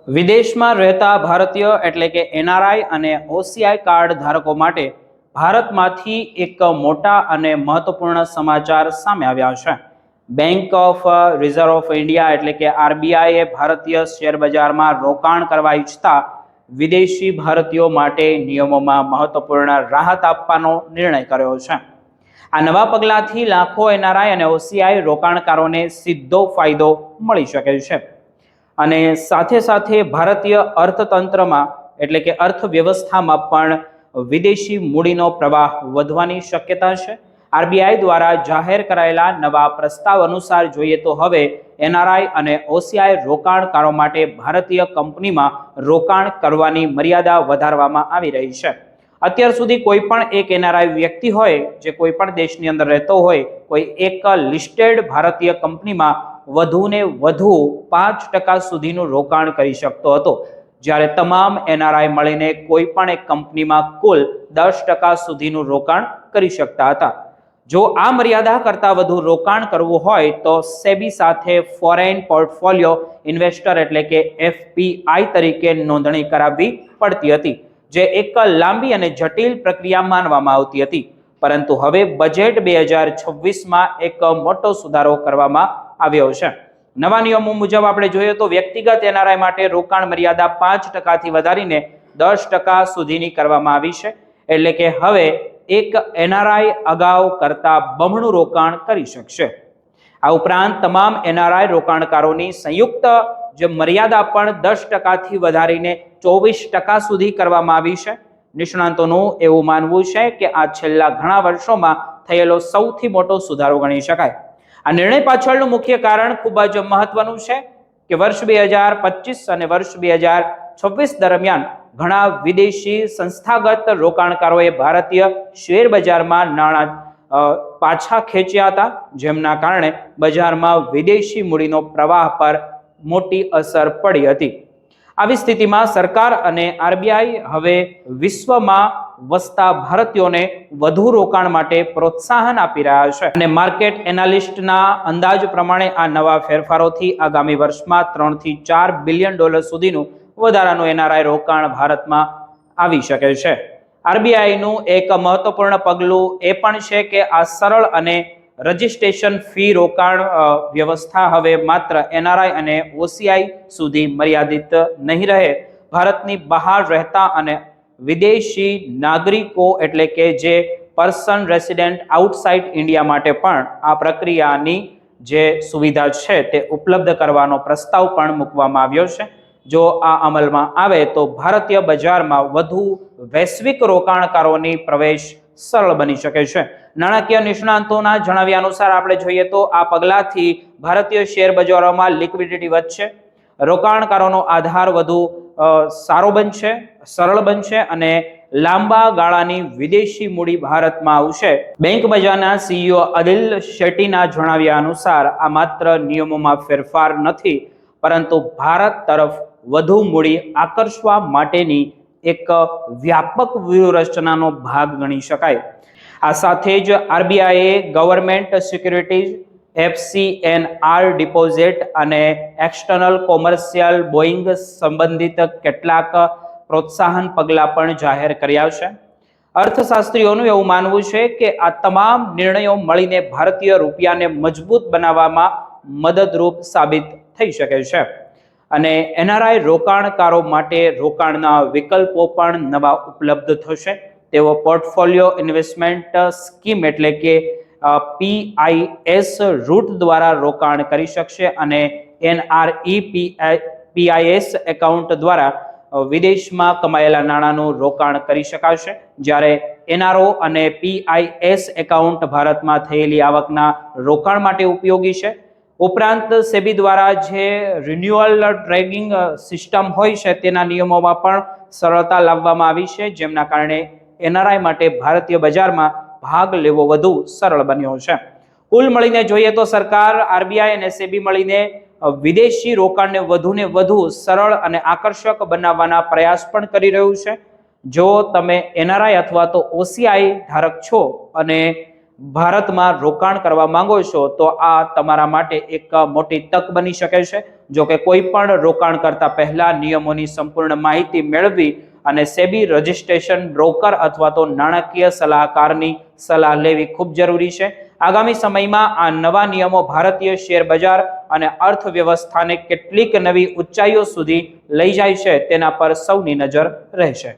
વિદેશમાં રહેતા ભારતીય એટલે કે એનઆરઆઈ અને ઓસીઆઈ કાર્ડ ધારકો માટે ભારતમાંથી એક મોટા અને મહત્વપૂર્ણ સમાચાર સામે આવ્યા છે. Bank of reserve of India એટલે કે આરબીઆઈએ ભારતીય શેર બજારમાં રોકાણ કરવા ઈચ્છતા વિદેશી ભારતીયો માટે નિયમોમાં મહત્વપૂર્ણ રાહત આપવાનો નિર્ણય કર્યો છે. આ નવા પગલાંથી લાખો એનઆરઆઈ અને ઓસીઆઈ રોકાણકારોને સીધો ફાયદો મળી શકે છે અને સાથે સાથે ભારતીય અર્થતંત્રમાં એટલે કે અર્થવ્યવસ્થામાં પણ વિદેશી મૂડીનો પ્રવાહ વધવાની શક્યતા છે. આરબીઆઈ દ્વારા જાહેર કરાયેલા નવા પ્રસ્તાવ અનુસાર જોઈએ તો હવે એનઆરઆઈ અને ઓસીઆઈ રોકાણકારો માટે ભારતીય કંપનીમાં રોકાણ કરવાની મર્યાદા વધારવામાં આવી રહી છે. અત્યાર સુધી કોઈ પણ એક એનઆરઆઈ વ્યક્તિ હોય જે કોઈ પણ દેશની અંદર રહેતો હોય કોઈ એક લિસ્ટેડ ભારતીય કંપનીમાં વધુને વધુ 5% સુધીનું રોકાણ કરી શકતો હતો, જ્યારે તમામ એનઆરઆઈ મળીને કોઈ પણ એક કંપનીમાં કુલ 10% સુધીનું રોકાણ કરી શકતા હતા. જો આ મર્યાદા કરતાં વધુ રોકાણ કરવું હોય તો સેબી સાથે ફોરેન પોર્ટફોલિયો ઇન્વેસ્ટર એટલે કે એફપીઆઈ તરીકે નોંધણી કરાવવી પડતી હતી, જે એક લાંબી અને જટિલ પ્રક્રિયા માનવામાં આવતી હતી. પરંતુ હવે બજેટ 2026માં એક મોટો સુધારો કરવામાં આવ્યો છે. નવા નિયમો મુજબ આપણે જોઈએ તો વ્યક્તિગત એનઆરઆઈ માટે રોકાણ મર્યાદા 5%થી વધારીને 10% સુધીની કરવામાં આવી છે. એટલે કે હવે એક એનઆરઆઈ અગાઉ કરતા બમણું રોકાણ કરી શકશે. આ ઉપરાંત તમામ એનઆરઆઈ રોકાણકારોની સંયુક્ત જે મર્યાદા પણ 10%થી વધારીને 24% સુધી કરવામાં આવી છે. નિષ્ણાંતોનું એવું માનવું છે કે આ છેલ્લા ઘણા વર્ષોમાં થયેલો સૌથી મોટો સુધારો ગણી શકાય. આ નિર્ણય પાછળનું મુખ્ય કારણ ખૂબ જ મહત્વનું છે કે વર્ષ 2025 અને વર્ષ 2026 દરમિયાન ઘણા વિદેશી સંસ્થાગત રોકાણકારોએ ભારતીય શેર બજારમાં નાણાં પાછા ખેંચ્યા હતા, જેમના કારણે બજારમાં વિદેશી મૂડીનો પ્રવાહ પર મોટી અસર પડી હતી. આવી સ્થિતિમાં સરકાર અને આરબીઆઈ હવે વિશ્વમાં વસતા ભારતીયોને વધુ રોકાણ માટે પ્રોત્સાહન આપી રહ્યા છે અને માર્કેટ એનાલિસ્ટના અંદાજ પ્રમાણે આ નવા ફેરફારોથી આગામી વર્ષમાં $3 થી $4 બિલિયન સુધીનું વધારાનું એનઆરઆઈ રોકાણ ભારતમાં આવી શકે છે. આરબીઆઈનું એક મહત્વપૂર્ણ પગલું એ પણ છે કે આ સરળ અને રજિસ્ટ્રેશન ફી રોકાણ વ્યવસ્થા હવે માત્ર એનઆરઆઈ અને ઓસીઆઈ સુધી મર્યાદિત નહીં રહે. ભારતની બહાર રહેતા અને વિદેશી નાગરિકો એટલે કે જે પર્સન રેસિડેન્ટ આઉટસાઇડ ઇન્ડિયા માટે પણ આ પ્રક્રિયાની જે સુવિધા છે તે ઉપલબ્ધ કરવાનો પ્રસ્તાવ પણ મૂકવામાં આવ્યો છે. જો આ અમલમાં આવે તો ભારતીય બજારમાં વધુ વૈશ્વિક રોકાણકારોની પ્રવેશ સરળ બની શકે છે. નાણાકીય નિષ્ણાંતોના જણાવ્યા અનુસાર આપણે જોઈએ તો આ પગલાંથી ભારતીય શેર બજારોમાં લિક્વિડિટી વધશે, રોકાણકારોનો આધાર વધુ સારો બનશે, સરળ બનશે અને લાંબા ગાળાની વિદેશી મૂડી ભારતમાં આવશે. બેંક બજારના સીઈઓ અદિલ શેટ્ટીના જણાવ્યા અનુસાર આ માત્ર નિયમોમાં ફેરફાર નથી, પરંતુ ભારત તરફ વધુ મૂડી આકર્ષવા માટેની એક વ્યાપક વ્યૂહરચનાનો ભાગ ગણી શકાય. આ સાથે જ આરબીઆઈએ ગવર્મેન્ટ સિક્યુરિટીઝ, એફસીએનઆર ડિપોઝિટ અને એક્સટર્નલ કોમર્શિયલ બોઇંગ સંબંધિત કેટલાક પ્રોત્સાહન પગલાં પણ જાહેર કર્યા છે. અર્થશાસ્ત્રીઓનું એવું માનવું છે કે આ તમામ નિર્ણયો મળીને ભારતીય રૂપિયાને મજબૂત બનાવવામાં મદદરૂપ સાબિત થઈ શકે છે અને એનઆરઆઈ રોકાણકારો માટે રોકાણના વિકલ્પો પણ નવા ઉપલબ્ધ થશે. તેઓ પોર્ટફોલિયો ઇન્વેસ્ટમેન્ટ સ્કીમ એટલે કે પીઆઈએસ રૂટ દ્વારા રોકાણ કરી શકશે અને એનઆરઈ પીઆઈએસ એકાઉન્ટ દ્વારા વિદેશમાં કમાયેલા નાણાંનું રોકાણ કરી શકાશે, જ્યારે એનઆરઓ અને પીઆઈએસ એકાઉન્ટ ભારતમાં થયેલી આવકના રોકાણ માટે ઉપયોગી છે. ઉપરાંત સેબી દ્વારા જે રિન્યુઅલ ટ્રેકિંગ સિસ્ટમ હોય છે તેના નિયમોમાં પણ સરળતા લાવવામાં આવી છે, જેમના કારણે એનઆરઆઈ માટે ભારતીય બજારમાં ભાગ લેવો વધુ સરળ બન્યો છે. કુલ મળીને જોઈએ તો સરકાર, આરબીઆઈ અને સેબી મળીને વિદેશી રોકાણને વધુને વધુ સરળ અને આકર્ષક બનાવવાના પ્રયાસ પણ કરી રહ્યું છે. જો તમે એનઆરઆઈ અથવા તો ઓસીઆઈ ધારક છો અને ભારતમાં રોકાણ કરવા માંગો છો તો આ તમારા માટે એક મોટી તક બની શકે છે. જો કે કોઈ પણ રોકાણ કરતા પહેલા નિયમોની સંપૂર્ણ માહિતી મેળવી અને સેબી રજિસ્ટ્રેશન બ્રોકર અથવા તો નાણાકીય સલાહકારની સલાહ લેવી ખૂબ જરૂરી છે. આગામી સમયમાં આ નવા નિયમો ભારતીય શેર બજાર અને અર્થવ્યવસ્થાને કેટલીક નવી ઊંચાઈઓ સુધી લઈ જાય છે તેના પર સૌની નજર રહેશે.